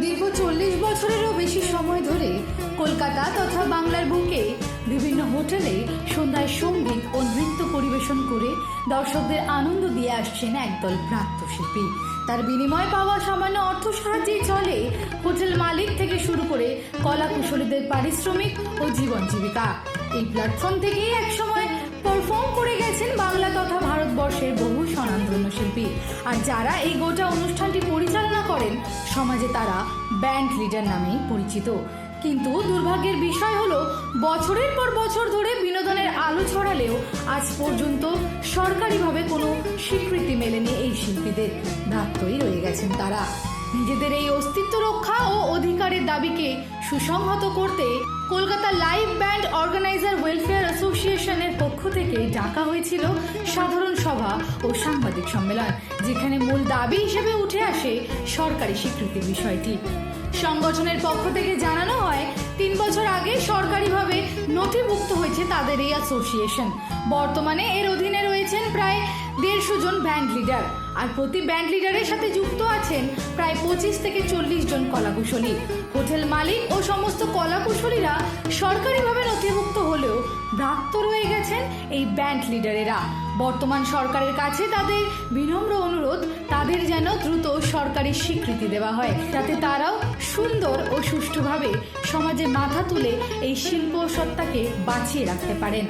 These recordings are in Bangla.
দীর্ঘ 40 বছরেরও বেশি সময় ধরে কলকাতা তথা বাংলার বুকে বিভিন্ন হোটেলে সন্ধ্যায় সঙ্গীত ও নৃত্য পরিবেশন করে দর্শকদের আনন্দ দিয়ে আসছেন একদল প্রাত্যশিল্পী। তার বিনিময়ে পাওয়া সামান্য অর্থ সাহায্যেই চলে হোটেল মালিক থেকে শুরু করে কলা কুশলীদের পারিশ্রমিক ও জীবন জীবিকা। এই প্ল্যাটফর্ম থেকেই একসময় পারফর্ম করে গেছেন বাংলা তথা ভারতবর্ষের বহু স্বনামধন্য শিল্পী। আর যারা এই গোটা অনুষ্ঠানটি পরিচালনা করেন সমাজে তারা ব্যান্ড লিডার নামেই পরিচিত। কিন্তু দুর্ভাগ্যের বিষয় হলো বছরের পর বছর ধরে বিনোদনের আলো ছড়ালেও আজ পর্যন্ত সরকারিভাবে কোনো স্বীকৃতি মেলেনি এই শিল্পীদের। ভ্রাত্যই রয়ে গেছেন তারা। নিজেদের এই অস্তিত্ব রক্ষা ও অধিকারের দাবিকে সুসংহত করতে Kolkata live band organizer welfare অ্যাসোসিয়েশনের পক্ষ থেকে ডাকা হয়েছিল সাধারণ সভা ও সাংবাদিক সম্মেলন, যেখানে মূল দাবি হিসেবে উঠে আসে সরকারি স্বীকৃতির বিষয়টি। সংগঠনের পক্ষ থেকে জানানো হয় 3 বছর আগে সরকারিভাবে নথিভুক্ত হয়েছে তাদের এই অ্যাসোসিয়েশন। বর্তমানে এর অধীনে রয়েছেন প্রায় 150 জন ব্যান্ড লিডার, আর প্রতি ব্যান্ড লিডারের সাথে যুক্ত আছেন প্রায় 25 থেকে 40 জন কলাকুশলী। হোটেল মালিক ও সমস্ত কলাকুশলীরা সরকারিভাবে নথিভুক্ত হলেও ভ্রাত্য রয়ে গেছেন এই ব্যান্ড লিডারেরা। বর্তমান সরকারের কাছে তাদের বিনম্র অনুরোধ তাদের যেন দ্রুত সরকারি স্বীকৃতি দেওয়া হয়, যাতে তারাও সুন্দর ও সুষ্ঠুভাবে সমাজে মাথা তুলে এই শিল্প সত্তাকে বাঁচিয়ে রাখতে পারেন।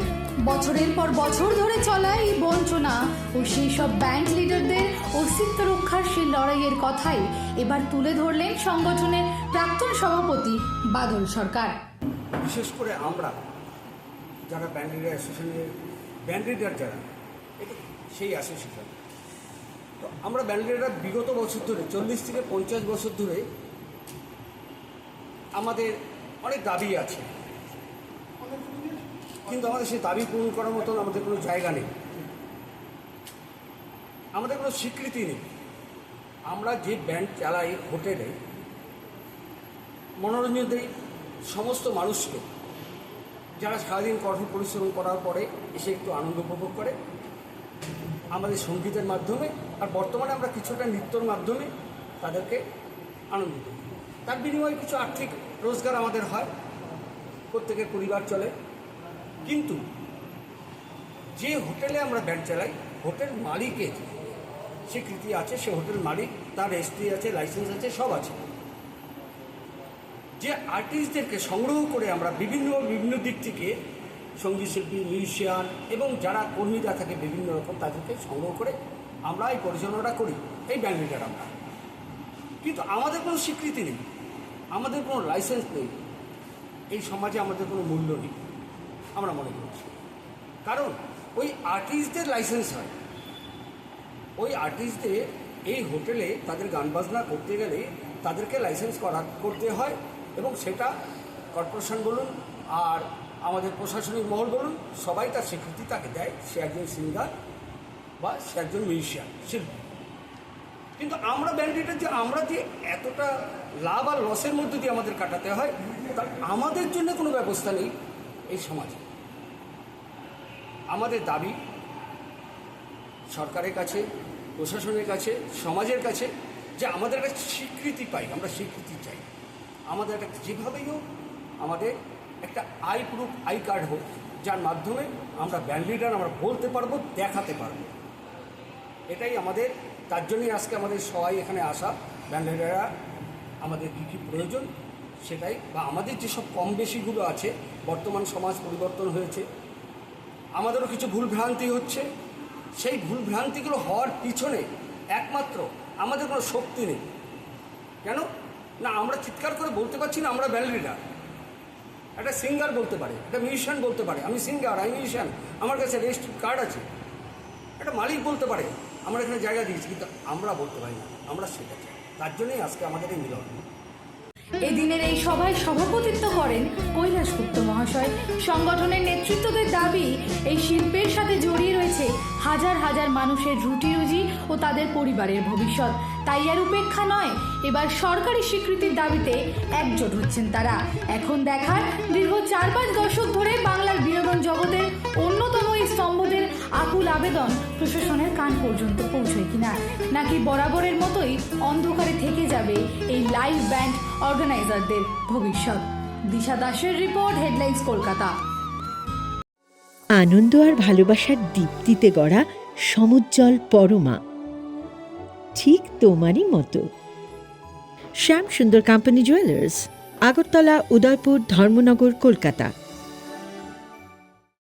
বছরের পর বছর ধরে চলা এই বঞ্চনা ও সেই সব ব্যান্ড লিডারদের অস্তিত্ব রক্ষার সেই লড়াইয়ের কথাই এবার তুলে ধরলেন সংগঠনের প্রাক্তন সভাপতি বাদল সরকার। বিশেষ করে আমরা যারা ব্যান্ড লিডার অ্যাসোসিয়েশনের ব্যান্ড লিডার যারা, এটা সেই অ্যাসোসিয়েশন, তো আমরা ব্যান্ড লিডাররা বিগত বছর ধরে 40 থেকে 50 বছর ধরে আমাদের অনেক দাবি আছে, কিন্তু আমাদের সেই দাবি পূরণ করার মতন আমাদের কোনো জায়গা নেই, আমাদের কোনো স্বীকৃতি নেই। আমরা যে ব্যান্ড চালাই হোটেলে মনোরঞ্জন দেই সমস্ত মানুষকে, যারা সারাদিন কঠোর পরিশ্রম করার পরে এসে একটু আনন্দ উপভোগ করে আমাদের সঙ্গীতের মাধ্যমে, আর বর্তমানে আমরা কিছুটা নৃত্যর মাধ্যমে তাদেরকে আনন্দ দিই। তার বিনিময়ে কিছু আর্থিক রোজগার আমাদের হয়, প্রত্যেকের পরিবার চলে। কিন্তু যে হোটেলে আমরা ব্যান্ড চালাই, হোটেল মালিকের স্বীকৃতি আছে, সে হোটেল মালিক, তার রেজিস্ট্রি আছে, লাইসেন্স আছে, সব আছে। যে আর্টিস্টদেরকে সংগ্রহ করে আমরা বিভিন্ন দিক থেকে সঙ্গীত শিল্পী, মিউজিশিয়ান এবং যারা কর্মীরা থাকে বিভিন্ন রকম, তাদেরকে সংগ্রহ করে আমরা এই পরিচালনাটা করি, এই ব্যান্ড লিডার আমরা। কিন্তু আমাদের কোনো স্বীকৃতি নেই, আমাদের কোনো লাইসেন্স নেই, এই সমাজে আমাদের কোনো মূল্য নেই আমরা মনে করছি। কারণ ওই আর্টিস্টদের লাইসেন্স হয়, ওই আর্টিস্টদের এই হোটেলে তাদের গান বাজনা করতে গেলে তাদেরকে লাইসেন্স করতে হয়, এবং সেটা কর্পোরেশন বলুন আর আমাদের প্রশাসনিক মহল বলুন, সবাই তার স্বীকৃতি তাকে দেয়, সে একজন সিঙ্গার বা সে একজন মিউজিশিয়ান, শিল্পী। কিন্তু আমরা ব্যান্ড লিডার যে আমরা যে এতটা লাভ আর লসের মধ্যে দিয়ে আমাদের কাটাতে হয়, তা আমাদের জন্য কোনো ব্যবস্থা নেই এই সমাজে। আমাদের দাবি সরকারের কাছে, প্রশাসনের কাছে, সমাজের কাছে, যে আমাদের একটা স্বীকৃতি পাই, আমরা স্বীকৃতি চাই। আমাদের একটা যেভাবেই হোক আমাদের একটা প্রুফ আই কার্ড হোক, যার মাধ্যমে আমরা ব্যান্ড লিডার আমরা বলতে পারবো, দেখাতে পারবো। এটাই আমাদের, তার জন্যই আজকে আমাদের সবাই এখানে আসা। ব্যান্ড লিডাররা আমাদের কী কী প্রয়োজন সেটাই, বা আমাদের যেসব কম বেশিগুলো আছে, বর্তমান সমাজ পরিবর্তন হয়েছে, আমাদেরও কিছু ভুলভ্রান্তি হচ্ছে, সেই ভুলভ্রান্তিগুলো হওয়ার পিছনে একমাত্র আমাদের কোনো শক্তি নেই। কেন না, আমরা চিৎকার করে বলতে পারছি না আমরা ব্যান্ড লিডার। একটা সিঙ্গার বলতে পারে, একটা মিউজিশিয়ান বলতে পারে আমি সিঙ্গার, আমি মিউজিশিয়ান, আমার কাছে রেজিস্ট্রি কার্ড আছে। একটা মালিক বলতে পারে আমরা এখানে জায়গা দিয়েছি, কিন্তু আমরা বলতে পারি না, আমরা সেটা চাই। তার জন্যই আজকে আমাদের এই মিলন। এদিনের এই সভায় সভাপতিত্ব করেন কৈলাস গুপ্ত মহাশয়। সংগঠনের নেতৃত্বদের দাবি, এই শিল্পের সাথে জড়িয়ে রয়েছে হাজার হাজার মানুষের রুটি রুজি ও তাদের পরিবারের ভবিষ্যৎ। তাই আর উপেক্ষা নয়, এবার সরকারি স্বীকৃতির দাবিতে একজোট হচ্ছেন তারা। এখন দেখার দীর্ঘ 4-5 দশক ধরে বাংলার বিনোদন জগতের অন্যতম এই স্তম্ভদের আকুল আবেদন প্রশাসনের কান পর্যন্ত পৌঁছয় কিনা, নাকি বরাবরের মতোই অন্ধকারে থেকে যাবে এই লাইভ ব্যান্ড অর্গানাইজারদের ভবিষ্যৎ? দিশা দাসের রিপোর্ট, হেডলাইন্স কলকাতা। আনন্দ আর ভালোবাসার দীপ্তিতে গড়া সমুজ্জ্বল পরমা, ঠিক তোমারই মতো। শ্যাম সুন্দর কোম্পানি জুয়েলার্স, আগরতলা, উদয়পুর, ধর্মনগর, কলকাতা।